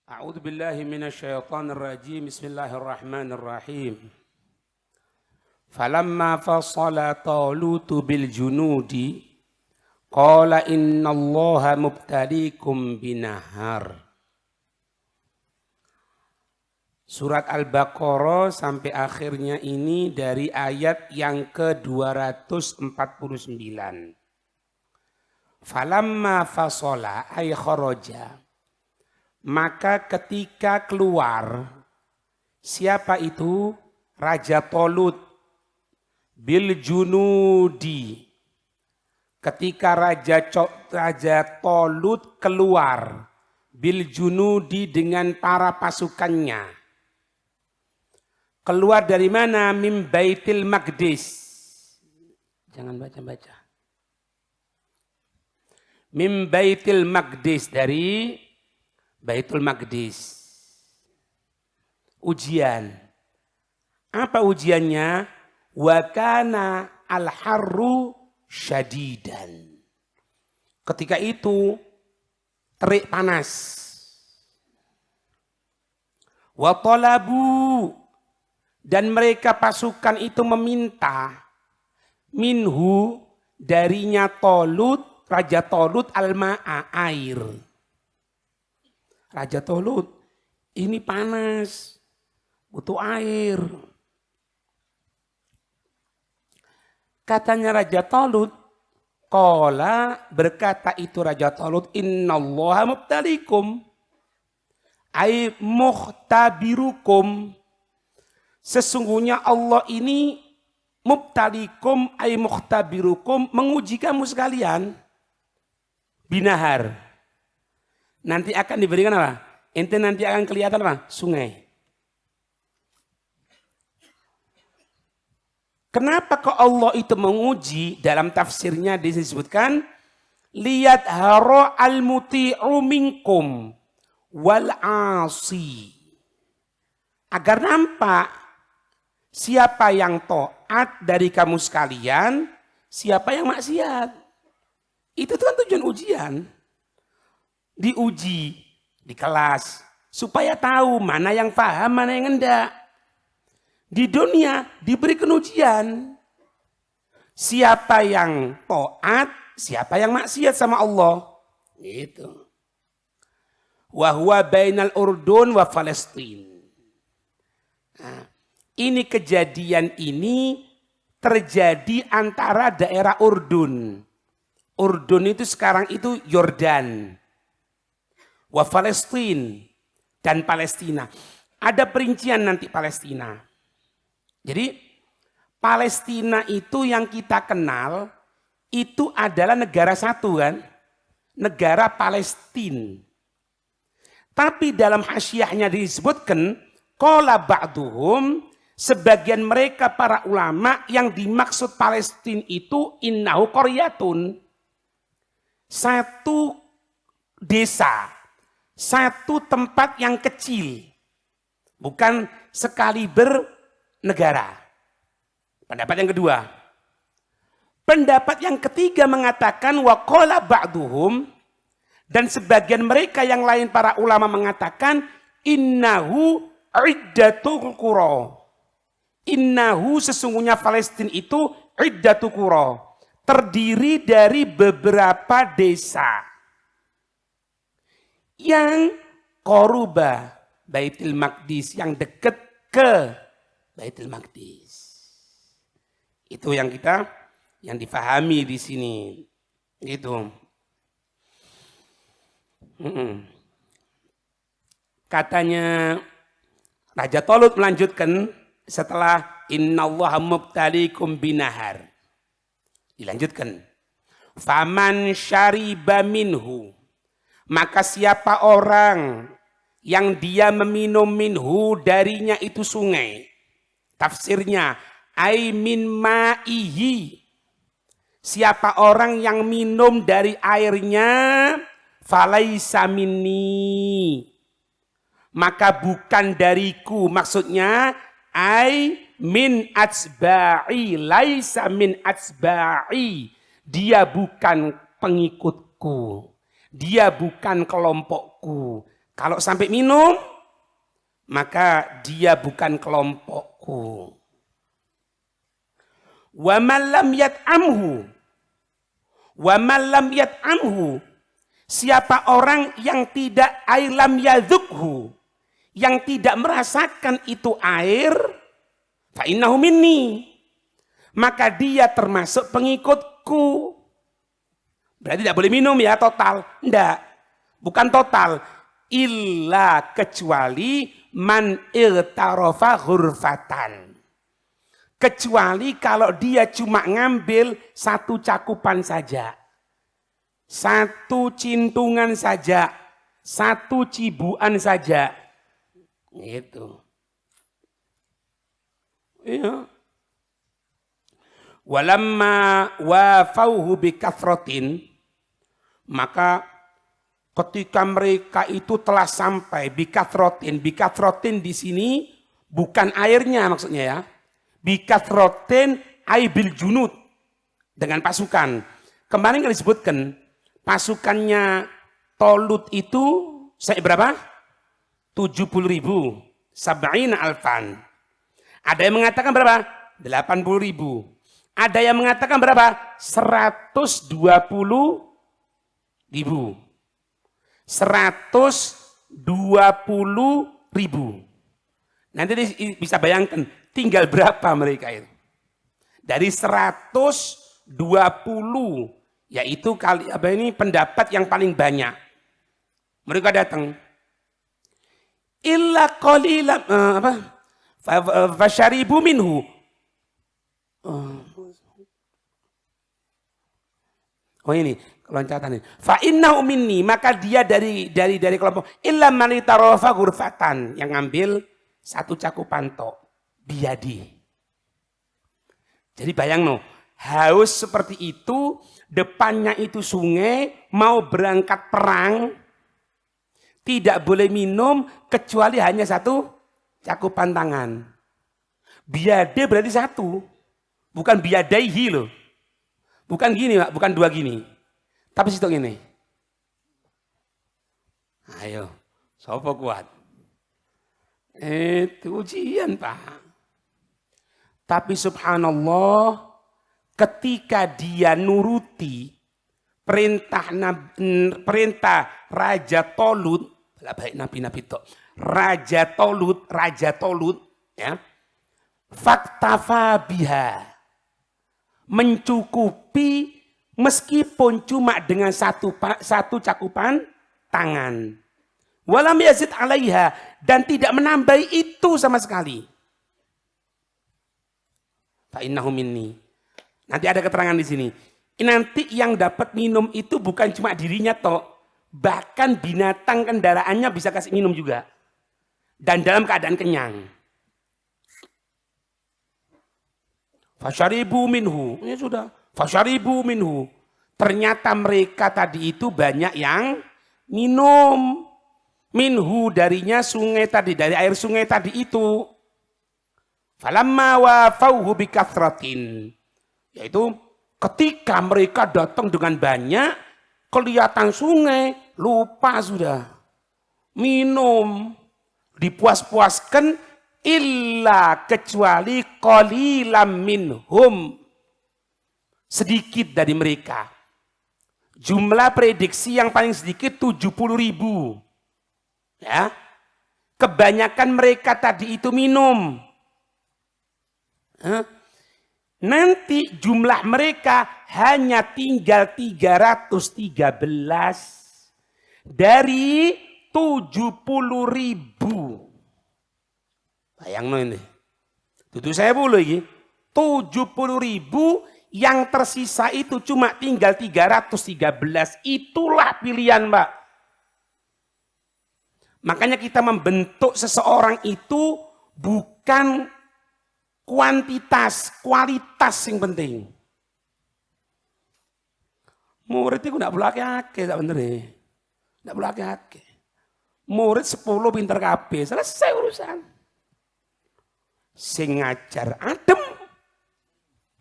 A'udzu billahi minasyaitonir rajim. Bismillahirrahmanirrahim. Falamma fasala Talutu bil junudi qala innallaha mubtaliikum binahar. Surat Al-Baqarah sampai akhirnya ini dari ayat yang ke-249. Falamma fasala ay kharaja. Maka ketika keluar, siapa itu? Raja Talut bil junudi. Ketika Raja Talut keluar bil junudi dengan para pasukannya. Keluar dari mana? Min Baitil Maqdis. Jangan baca-baca. Min Baitil Maqdis, dari Baitul Maqdis. Ujian. Apa ujiannya? Wa kana al-harru syadidan. Ketika itu terik panas. Wa talabu, dan mereka pasukan itu meminta minhu, darinya Talut, Raja Talut, al-ma'a, air. Raja Talut, ini panas, butuh air. Katanya Raja Talut, qala, berkata itu Raja Talut, innallaha mubtaliikum, ay mukhtabirukum. Sesungguhnya Allah ini mubtaliikum ay mukhtabirukum, menguji kamu sekalian. Binahar. Nanti akan diberikan apa? Ente nanti akan kelihatan apa? Sungai. Kenapa kok Allah itu menguji? Dalam tafsirnya disebutkan liyat haro al-muti'u minkum wal asi. Agar nampak siapa yang taat dari kamu sekalian, siapa yang maksiat. Itu kan tujuan ujian. Diuji di kelas supaya tahu mana yang paham, mana yang enggak. Di dunia diberi ujian. Siapa yang taat, siapa yang maksiat sama Allah. Gitu. Wa huwa bainal Urdun wa Palestina. Nah, ini kejadian ini terjadi antara daerah Urdun. Urdun itu sekarang itu Yordan. Wa Palestina, dan Palestina. Ada perincian nanti Palestina. Jadi Palestina itu yang kita kenal itu adalah negara satu kan? Negara Palestina. Tapi dalam hasyiahnya disebutkan qala ba'duhum, sebagian mereka para ulama yang dimaksud Palestina itu innahu qaryatun, satu desa, satu tempat yang kecil, bukan sekaliber negara. Pendapat yang kedua. Pendapat yang ketiga mengatakan wa qala ba'duhum, dan sebagian mereka yang lain para ulama mengatakan innahu iddatul qura. Innahu, sesungguhnya Palestina itu iddatul qura, terdiri dari beberapa desa yang qoruba Baitul Maqdis, yang dekat ke Baitul Maqdis. Itu yang difahami di sini. Gitu. Katanya Raja Talut melanjutkan setelah innallaha mubtaliikum binahar. Dilanjutkan. Faman syariba minhu, maka siapa orang yang dia meminum minhu, darinya itu sungai. Tafsirnya ai min ma'ihi, siapa orang yang minum dari airnya, falaisa minni, maka bukan dariku. Maksudnya ai min atsba'i, laisa min atsba'i, dia bukan pengikutku, dia bukan kelompokku, Kalau sampai minum, maka dia bukan kelompokku. Wa man lam yat'amhu. Wa man lam yat'amhu. Siapa orang yang tidak lam yadhukhu, yang tidak merasakan itu air, fa innahu minni, maka dia termasuk pengikutku. Berarti tidak boleh minum ya total. Enggak, bukan total. Illa kecuali man irtarofa ghurfatan. Kecuali kalau dia cuma ngambil satu cakupan saja. Satu cintungan saja. Satu cibuan saja. Gitu. Iya. Walamma wafauhu bikathrotin, maka ketika mereka itu telah sampai bikathrotin di sini bukan airnya maksudnya ya, bikathrotin aibil junud, dengan pasukan. Kemarin kan disebutkan pasukannya Tolut itu berapa? 70.000, sab'ina alfan. Ada yang mengatakan berapa? 80.000. Ada yang mengatakan berapa? 120.000. 120.000. Nanti bisa bayangkan tinggal berapa mereka itu. Dari 120, yaitu kali apa ini pendapat yang paling banyak. Mereka datang. Illa qalilan fasyaribu minhu. Oh ini loncatan ini. Fa innahu minni, maka dia dari kelompok illa man tarafa ghurfatan, yang ngambil satu cakupan tok biadi. Jadi bayang no, haus seperti itu, depannya itu sungai, mau berangkat perang, tidak boleh minum kecuali hanya satu cakupan tangan. Biade berarti satu, bukan biadaihi loh. Bukan gini Pak, bukan dua gini. Tapi situ gini. Ayo, siapa kuat? Itu ujian Pak. Tapi subhanallah, ketika dia nuruti perintah Raja Tolut, baik nabi-nabi itu, Raja Tolut, ya, faktafa biha, mencukupi meskipun cuma dengan satu cakupan tangan. Walam yazid alaiha, dan tidak menambah itu sama sekali. Fa innahu minni. Nanti ada keterangan di sini. Nanti yang dapat minum itu bukan cuma dirinya toh, bahkan binatang kendaraannya bisa kasih minum juga. Dan dalam keadaan kenyang. Fasyaribu minhu. Ya sudah, fasyaribu minhu. Ternyata mereka tadi itu banyak yang minum. Minhu darinya sungai tadi, dari air sungai tadi itu. Falamma wafauhu bikathratin. Yaitu ketika mereka datang dengan banyak, kelihatan sungai, lupa sudah. Minum, dipuas-puaskan, illa kecuali qalilam minhum, sedikit dari mereka. Jumlah prediksi yang paling sedikit 70.000. Ya. Kebanyakan mereka tadi itu minum. Nanti jumlah mereka hanya tinggal 313 dari 70.000. Bayang no ini. Tutu saya boleh lagi. 70.000 yang tersisa itu cuma tinggal 313. Itulah pilihan Mbak. Makanya kita membentuk seseorang itu bukan kuantitas, kualitas yang penting. Murid itu tidak boleh akeh, tak bener ya. Tidak boleh akeh. Murid 10 pinter kabeh, selesai urusan. Sing ngajar adem,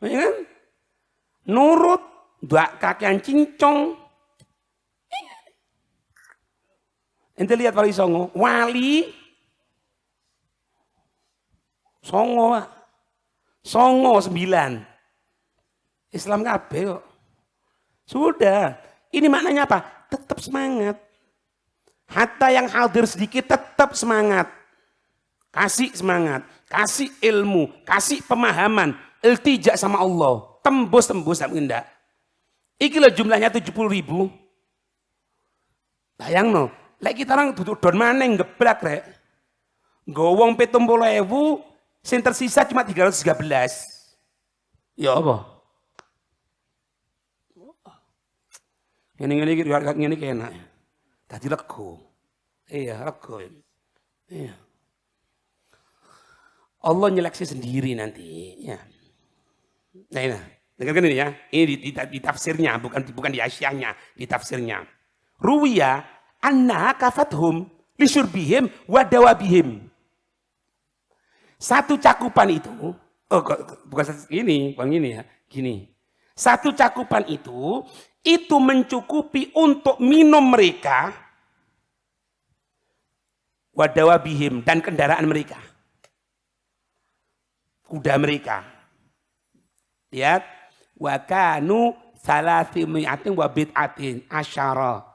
ya kan? Nurut, dua kakian cincong. Ente lihat wali songo, wali songo, Pak. Songo 9. Islam kabeh kok. Sudah. Ini maknanya apa? Tetap semangat. Hatta yang hadir sedikit tetap semangat. Kasih semangat, kasih ilmu, kasih pemahaman, iltijak sama Allah. Tembus-tembus tak mengindak. Iki lo jumlahnya 70.000. Bayang no, lek kita orang duduk don maneng geblak rek. Gowong 70.000, sing tersisa cuma 313. Ya apa? Ngene enak. Tadi lego. Iya, lego. Iya. Allah nyeleksi sendiri nanti, ya. Nah, dengarkan ini ya. Ini di tafsirnya, bukan di asyahnya, di tafsirnya. Ruwiya anna kafathum li syurbihim wa dawabihim. Satu cakupan itu, bukan ini, bukan ini ya, gini. Satu cakupan itu mencukupi untuk minum mereka, wadawabihim, dan kendaraan mereka, kuda mereka. Lihat, wakanu salasimiatin wa bid'atin asyara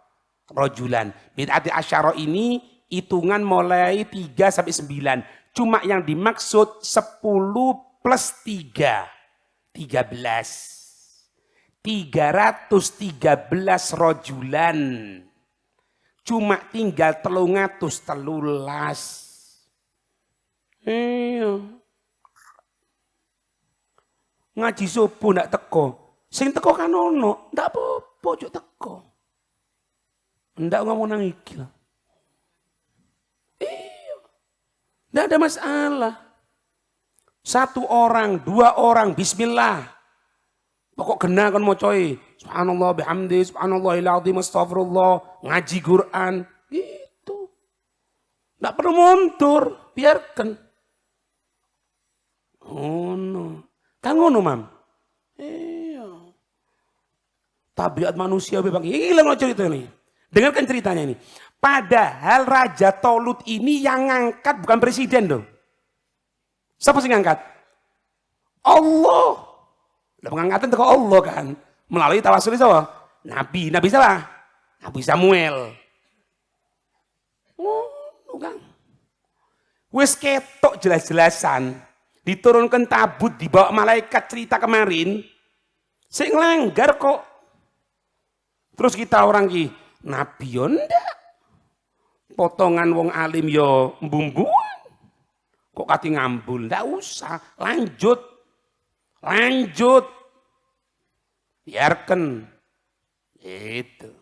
rojulan. Bid'atin asyara ini hitungan mulai 3 sampai 9. Cuma yang dimaksud 10 plus 3, 13. 313 rojulan. Cuma tinggal 313. Ngaji subuh ndak teko. Sing teko kan ono, ndak apa-apa ojo teko. Ndak ngomong nang iki lah. Iya. Ndak ada masalah. 1 orang, 2 orang, bismillah. Pokok kena kan mau coy. Subhanallah bihamdi, subhanallahil azim, astagfirullah, ngaji Quran. Gitu. Nggak perlu mundur, biarkan. Oh no. Kan ngono, Mam. Iya. Tabiat manusia bebang. Gila mau cerita ini. Dengarkan ceritanya ini. Padahal Raja Tolut ini yang ngangkat bukan presiden loh. Siapa sih ngangkat? Allah. Pengangkatan itu ke Allah kan. Melalui tawasul siapa? Nabi. Nabi siapa? Nabi Samuel. Oh, kan. Wes ketok jelas-jelasan. Diturunkan tabut, dibawa malaikat cerita kemarin. Sing langgar kok. Terus kita orang ki, Nabi yo ndak. Potongan wong alim yo mbumbuan. Kok kati ngambul, ndak usah. Lanjut. Biarkan. Itu.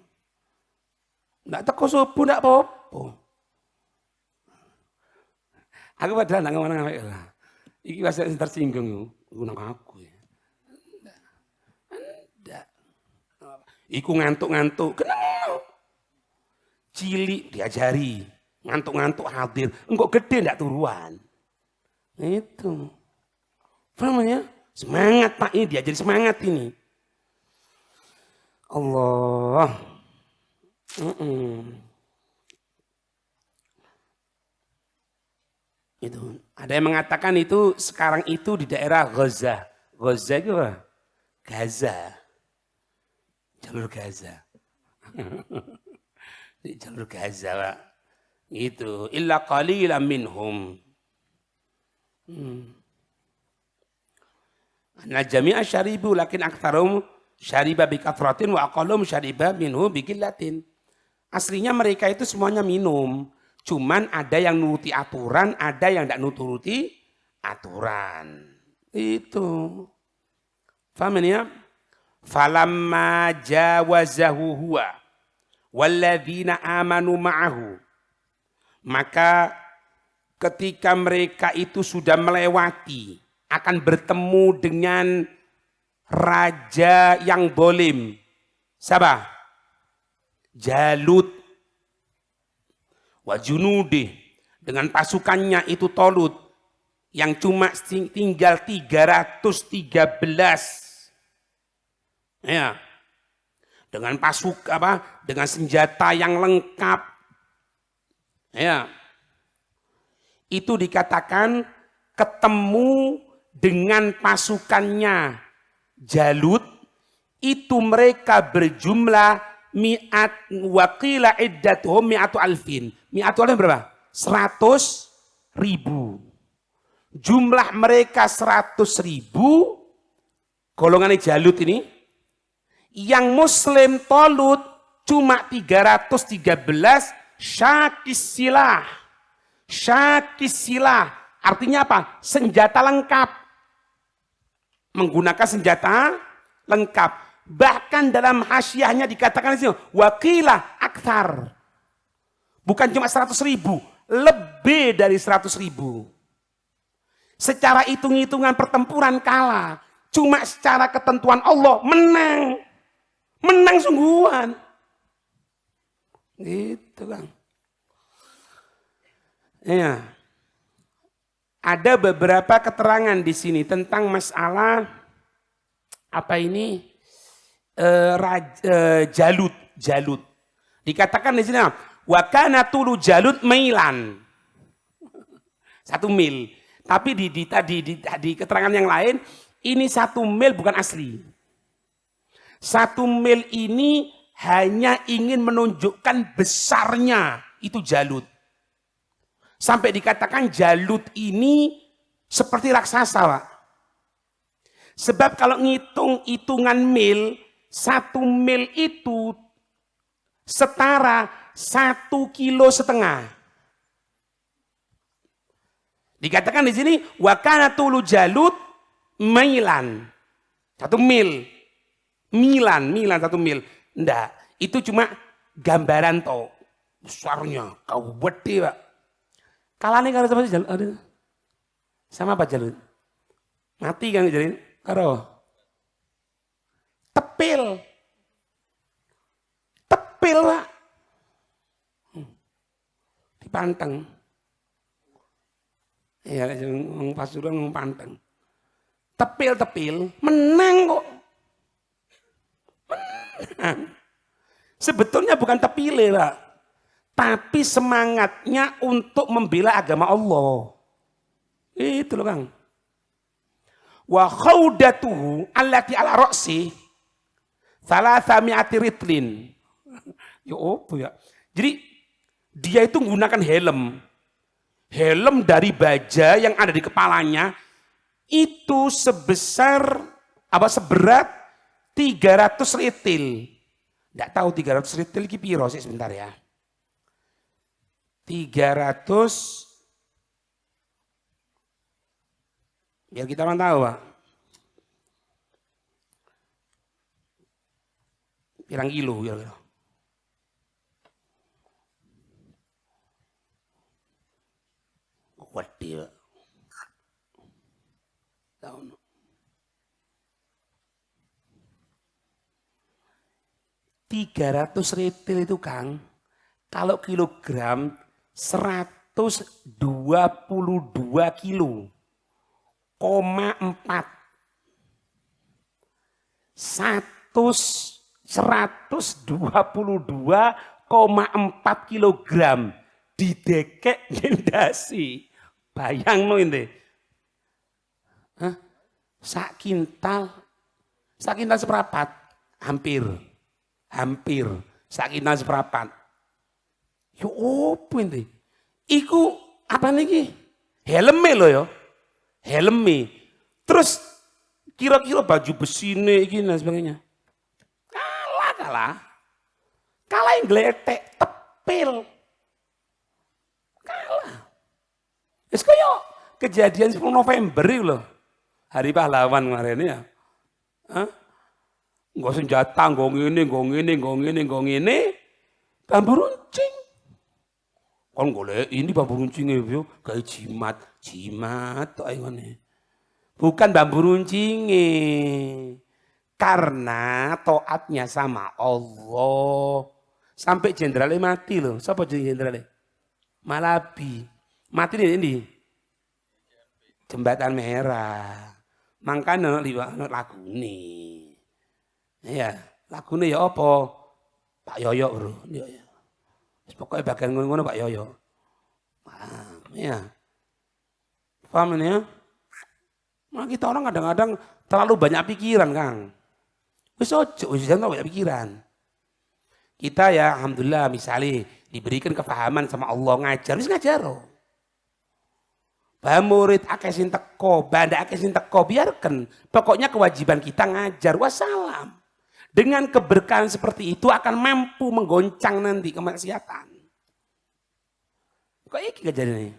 Nggak teko subuh, nggak apa-apa. Aku padahal nggak ngomong-ngomong lah. Iki bahasa tersinggung. Guna aku ya. Nggak. Iku ngantuk-ngantuk. Kenapa? Cilik diajari. Ngantuk-ngantuk hadir. Enggak gede nggak turuan. Itu. Paham ya? Semangat Pak, ini diajari semangat ini. Allah. Itu. Ada yang mengatakan itu sekarang itu di daerah Gaza. Gaza itu apa? Gaza. Jalur Gaza. Di jalur Gaza Pak. Itu. Illa qalilan minhum. Nah jami'a syaribu lakin aktsarum syariba bi kathratin wa aqallum syariba minhu bi qillatin. Aslinya mereka itu semuanya minum, cuman ada yang nuruti aturan, ada yang tidak nuruti aturan. Itu. Paham ini ya? Falamma jawazahu huwa walladzina amanu ma'ahu. Maka ketika mereka itu sudah melewati, akan bertemu dengan raja yang bolim. Siapa? Jalut. Wa junudih. Dengan pasukannya itu Tolut. Yang cuma tinggal 313. Ya. Dengan dengan senjata yang lengkap. Ya. Itu dikatakan ketemu dengan pasukannya Jalut, itu mereka berjumlah mi'at waqila iddatuhum mi'atu alfin. Mi'atu alfin berapa? 100.000. Jumlah mereka 100.000, golongan Jalut ini. Yang Muslim Tolut cuma 313 syakis silah. Artinya apa? Senjata lengkap. Menggunakan senjata lengkap. Bahkan dalam hasyiahnya dikatakan di sini wakilah akthar. Bukan cuma 100.000, lebih dari 100.000. Secara hitung-hitungan pertempuran kalah. Cuma secara ketentuan Allah menang. Menang sungguhan. Gitu kan. Ya. Ada beberapa keterangan di sini tentang masalah apa ini Jalut. Dikatakan di sini wa kana tulu Jalut mailan. 1 mil. Tapi di keterangan yang lain ini 1 mil bukan asli. 1 mil ini hanya ingin menunjukkan besarnya itu Jalut. Sampai dikatakan Jalut ini seperti raksasa, Pak. Sebab kalau ngitung hitungan mil, 1 mil itu setara 1,5 kilo. Dikatakan di sini wa kana tulu Jalut mailan. 1 mil. Milan 1 mil. Enggak, itu cuma gambaran toh. Besarnya, kau gede, Pak. Kalane karo sama Jalut. Sama apa Jalut? Mati kan Jalut? Karo tepil. Tepil, Pak. Dipanteng. Iya, ngomong Pasuruan ngomong panteng. Tepil menang kok. Menang. Sebetulnya bukan tepile, Pak. Tapi semangatnya untuk membela agama Allah. Itu loh, Kang. Wa khaudatuhu allati ala ra'si thalathami'ati ritlin. Ya apa ya? Jadi dia itu menggunakan helm. Helm dari baja yang ada di kepalanya itu seberat 300 ritil. Enggak tahu 300 ritil iki piro sih sebentar ya. 300, biar kita orang tahu, Pak. Pirang kilo ya. Gede, Pak. Tahun. 300 ritil itu, Kang, kalau kilogram 122 kilo, 4. 122,4 kilogram didekek ngendasi. Bayang no ini. Sak kintal seperapat, hampir. Sak kintal seperapat. Yo opo ini? Iku apa niki? Helme loh yo. Helme. Terus kira-kira baju besine iki dan sebagainya. Kalah yang gletek, tepil. Kalah. Wis koyo kejadian 10 November itu loh. Hari pahlawan kemarin ya. Nggo senjata, nggo ngene. Bambu runcing. Kon golek ini bambu runcingnya yo gawe jimat tok ngene. Bukan bambu runcingnya. Karena taatnya sama Allah. Sampai jenderalnya mati loh. Siapa jenderalnya? Malabi. Mati ini. Jembatan Merah. Makanya liwat lagune. Ya, lagune ya apa? Pak Yoyo bro. Pokoknya bagian ngono Pak Yoyo. Ya. Paham ini ya? Nah, kita orang kadang-kadang terlalu banyak pikiran, Kang. Wis ojo, wis jangan banyak pikiran. Kita ya alhamdulillah misalnya diberikan kepahaman sama Allah ngajar, wis ngajar. Bah murid akeh sing teko, banda akeh sing teko, biarkan. Pokoknya kewajiban kita ngajar, wassalam. Dengan keberkahan seperti itu akan mampu menggoncang nanti kemaksiatan. Kok iki kejadian ini?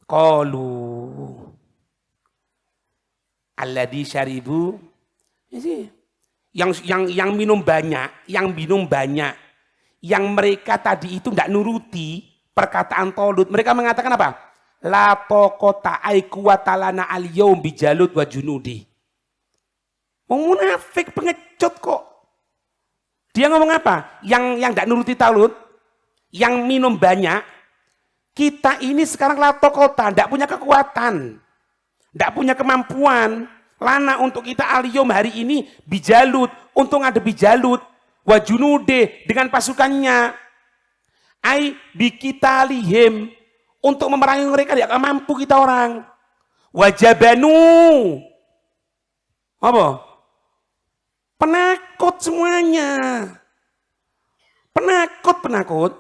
Qalu alladzi syaribu yang minum banyak, yang mereka tadi itu tidak nuruti perkataan Tolut. Mereka mengatakan apa? La taqata ay quwatalana al-yaum bijalut wa junudi. Munafik pengecut kok. Dia ngomong apa? Yang tidak nuruti Tolut, yang minum banyak, kita ini sekarang la taqata, tidak punya kekuatan, tidak punya kemampuan. Lana untuk kita al-yaum hari ini bijalut, untuk ngadepi Jalut, wa junude dengan pasukannya. Ai bikitalihim, untuk memerangi mereka tidak akan mampu kita orang. Wajabanu apa? Penakut semuanya. Penakut.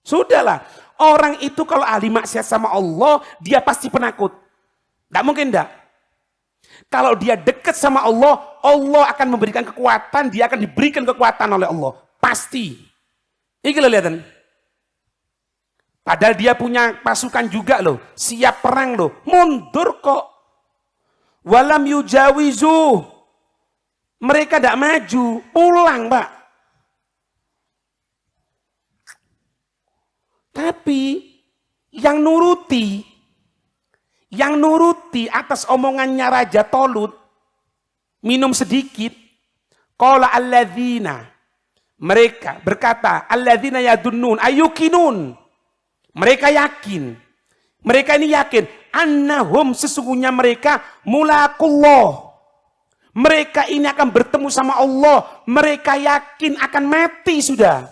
Sudahlah, orang itu kalau ahli maksiat sama Allah, dia pasti penakut. Tidak mungkin tidak. Kalau dia dekat sama Allah, Allah akan memberikan kekuatan, dia akan diberikan kekuatan oleh Allah. Pasti. Ini lo lihat. Padahal dia punya pasukan juga loh, siap perang loh, mundur kok. Walam yujawizu, mereka tidak maju, pulang Pak. Tapi yang nuruti atas omongannya Raja Tolut, minum sedikit. Qala alladzina, mereka berkata, alladzina yadunnun ayukinun. Mereka yakin, mereka ini yakin, annahum sesungguhnya mereka mulakullah. Mereka ini akan bertemu sama Allah, mereka yakin akan mati sudah.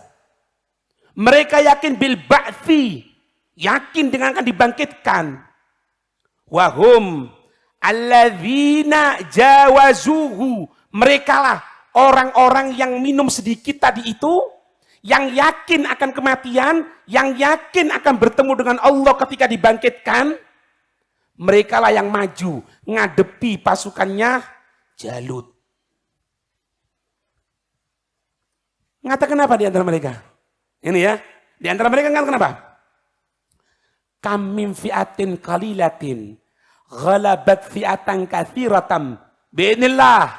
Mereka yakin bil ba'thi, yakin dengan akan dibangkitkan. Wahum alladzina jawazuhu, merekalah orang-orang yang minum sedikit tadi itu, yang yakin akan kematian, yang yakin akan bertemu dengan Allah ketika dibangkitkan. Mereka lah yang maju ngadepi pasukannya Jalut. Ngatakan apa di antara mereka? Ini ya, di antara mereka ngatakan apa? Kam min fi'atin qalilatin ghalabat fi'atan katsiratan bi'idznillah.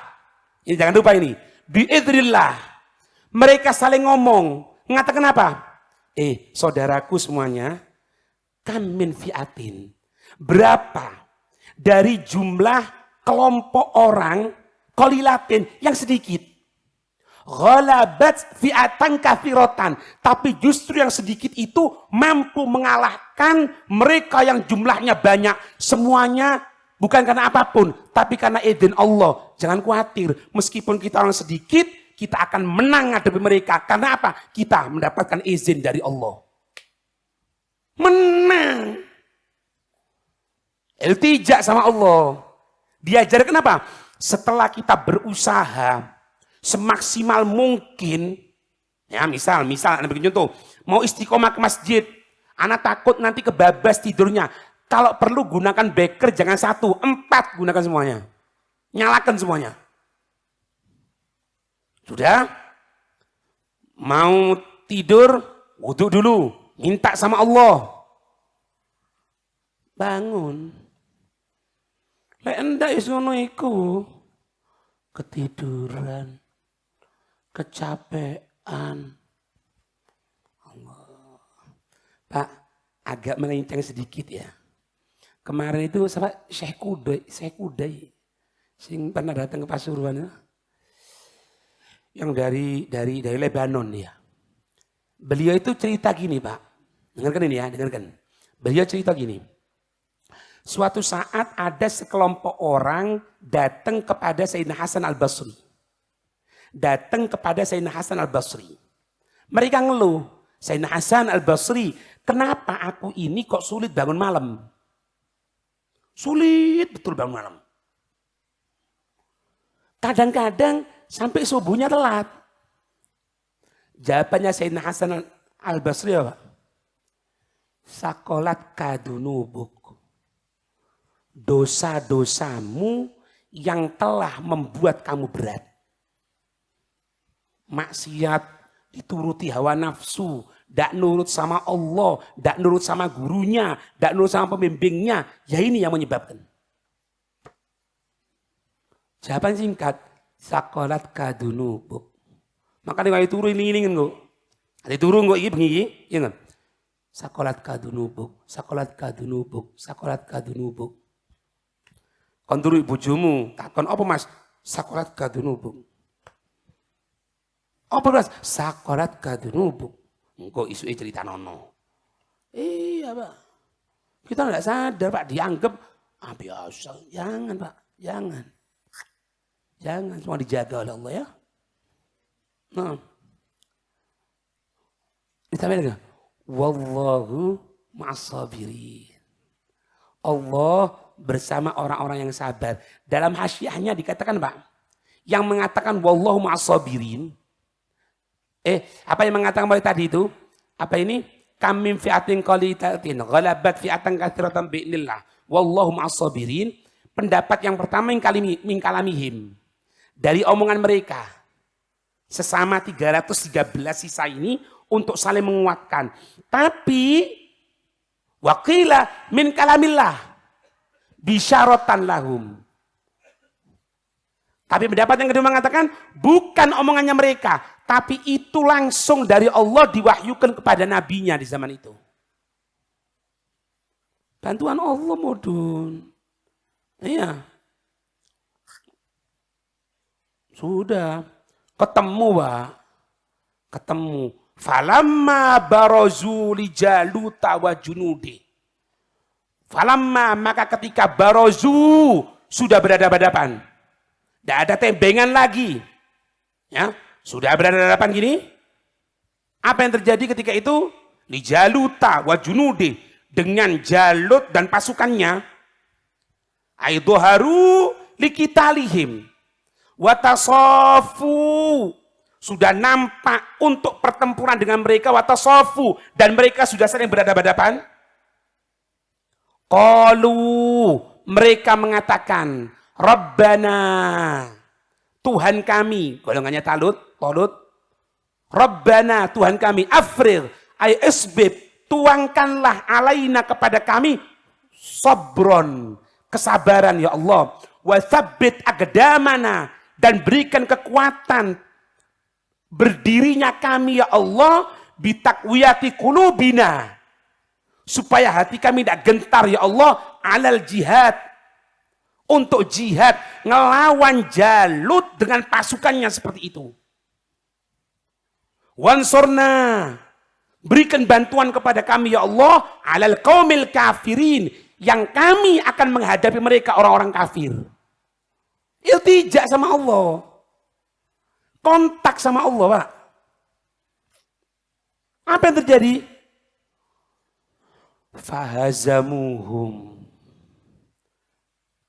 Ini jangan lupa ini, bi'idznillah. Mereka saling ngomong, ngatakan apa? Saudaraku semuanya, kam min fi'atin, berapa dari jumlah kelompok orang qalilatin yang sedikit, ghalabat fi'atan katsiratan, tapi justru yang sedikit itu mampu mengalahkan mereka yang jumlahnya banyak. Semuanya bukan karena apapun, tapi karena izin Allah. Jangan khawatir, meskipun kita orang sedikit, kita akan menang menghadapi mereka. Karena apa? Kita mendapatkan izin dari Allah. Menang. Iltijak sama Allah. Diajarkan apa? Setelah kita berusaha semaksimal mungkin, ya misal, anak bikin contoh, mau istiqomah ke masjid, anak takut nanti kebabas tidurnya. Kalau perlu gunakan beker, jangan 1, 4 gunakan semuanya. Nyalakan semuanya. Sudah? Mau tidur, wudhu dulu, minta sama Allah. Bangun. Lek endak isono iku ketiduran, kecapean. Allah. Pak, agak melenceng sedikit ya. Kemarin itu sama Syekh Kudai, sing pernah datang ke Pasuruan ya. Yang dari Lebanon ya. Beliau itu cerita gini Pak. Dengarkan ini ya, dengarkan. Beliau cerita gini. Suatu saat ada sekelompok orang datang kepada Sayyidina Hasan Al-Basri. Mereka ngeluh. Sayyidina Hasan al-Basri, kenapa aku ini kok sulit bangun malam? Sulit betul bangun malam. Kadang-kadang sampai subuhnya telat. Jawabannya Sayyidina Hasan al-Basri apa? Sakolat kadunubuk. Dosa-dosamu yang telah membuat kamu berat. Maksiat, dituruti hawa nafsu, tidak nurut sama Allah, tidak nurut sama gurunya, tidak nurut sama pembimbingnya. Ya ini yang menyebabkan. Jawaban singkat, sakolat kadunubuk. Makanya kalau turu ini kok. Ada turu kok ini bengi, ya kan? Sakolat kadunubuk, sakolat kadunubuk, sakolat kadunubuk. Kon turu bojomu, takon apa Mas? Sakolat kadunubuk. Apa Mas? Sakolat kadunubuk. Engko isuke cerita nono. Iya Pak. Kita enggak sadar Pak, dianggap biasa. Jangan Pak, jangan. Jangan, semua dijaga oleh Allah ya. Nah. Disampaikan enggak? Wallahu ma'as-sabirin. Allah bersama orang-orang yang sabar. Dalam hasyiahnya dikatakan Pak, yang mengatakan wallahu ma'as-sabirin. Apa yang mengatakan tadi itu? Apa ini? Kam min fi'atin qalilatin ghalabat fi'atan katsiratan bi'nillah. Wallahu ma'as-sabirin. Pendapat yang pertama min kalamihim. Dari omongan mereka. Sesama 313 sisa ini untuk saling menguatkan. Tapi waqila min kalamillah bisyaratan lahum. Tapi pendapat yang kedua mengatakan bukan omongannya mereka, tapi itu langsung dari Allah diwahyukan kepada nabinya di zaman itu. Bantuan Allah mudun. Iya. Sudah ketemu Pak. Ketemu. Falamma barazu li Jaluta wa junudi. Falamma, maka ketika barazu sudah berhadapan-hadapan. Tidak ada tembengan lagi. Ya, sudah berhadapan gini. Apa yang terjadi ketika itu? Li Jaluta wa junudi, dengan Jalut dan pasukannya. Aidoharu likitalihim. Watasofu, sudah nampak untuk pertempuran dengan mereka. Watasofu, dan mereka sudah sering berhadapan-hadapan. Qalu, mereka mengatakan, Rabbana, Tuhan kami, golongannya Talut. Rabbana, Tuhan kami, afril, ay isbib, tuangkanlah alaina kepada kami, sabron, kesabaran ya Allah. Wa tsabbit aqdamana, dan berikan kekuatan berdirinya kami ya Allah, bitakwiyati qulubina, supaya hati kami tidak gentar ya Allah, alal jihad, untuk jihad ngelawan Jalut dengan pasukannya seperti itu. Wansurna, berikan bantuan kepada kami ya Allah, alal qaumil kafirin, yang kami akan menghadapi mereka orang-orang kafir. Iltijak sama Allah. Kontak sama Allah, Pak. Apa yang terjadi? Fahazamuhum,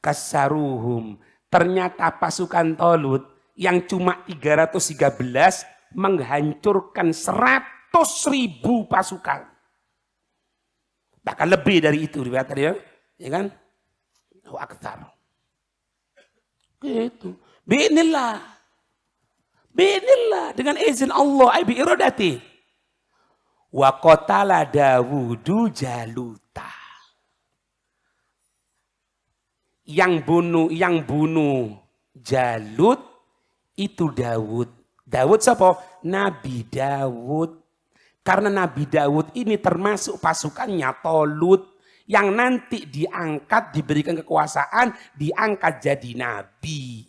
kasaruhum. Ternyata pasukan Talut yang cuma 313 menghancurkan 100.000 pasukan. Bahkan lebih dari itu riwayat tadi ya kan? Aktsar. Gitu. Bi'nillah. Bi'nillah, dengan izin Allah, bi iradati. Wa qatala Dawudu Jaluta. Yang bunuh Jalut itu Dawud. Dawud siapa? Nabi Dawud. Karena Nabi Dawud ini termasuk pasukannya Talut yang nanti diangkat, diberikan kekuasaan, diangkat jadi nabi.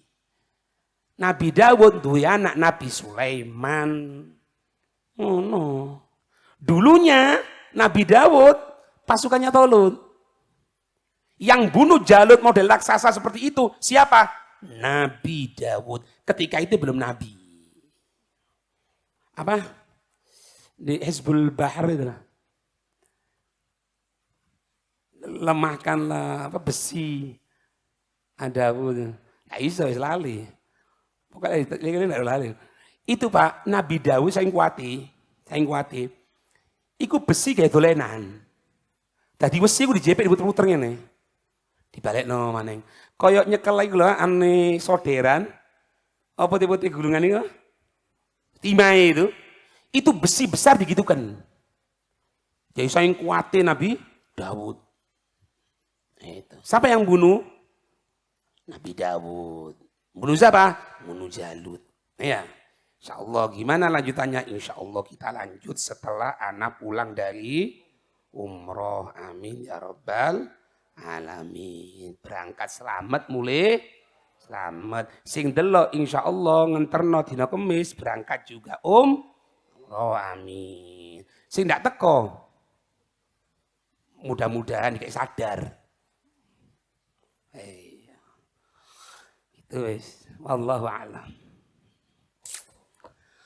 Nabi Dawud itu anak Nabi Sulaiman. Oh no. Dulunya Nabi Dawud pasukannya Talut. Yang bunuh Jalut model raksasa seperti itu siapa? Nabi Dawud. Ketika itu belum nabi. Apa? Di Hizbul Bahar itu lah. Lemahkanlah apa besi. Ada apa itu. Nah iso lali. Pokoknya tidak lali. Itu Pak, Nabi Dawud saking kuati. Iku besi kayak dolenan. Tadi besi aku dijepit diputer-puter ngene. Dibalekno maneng. Koyok nyekel lagi lho ane soderan. Apa tipe-tipe gulungan itu? Timai itu besi besar digitukan. Jadi saking kuatnya Nabi Dawud. Itu. Siapa yang bunuh? Nabi Dawud. Bunuh siapa? Bunuh Jalut. Ya. Insyaallah gimana lanjutannya? Insyaallah kita lanjut setelah anak pulang dari umroh. Amin ya rabbal alamin. Berangkat selamat mulai selamat. Sing delok insyaallah ngenterno dina Kamis berangkat juga oh amin. Sing ndak teko mudah-mudahan kayak sadar. Itu wis wallahu a'lam.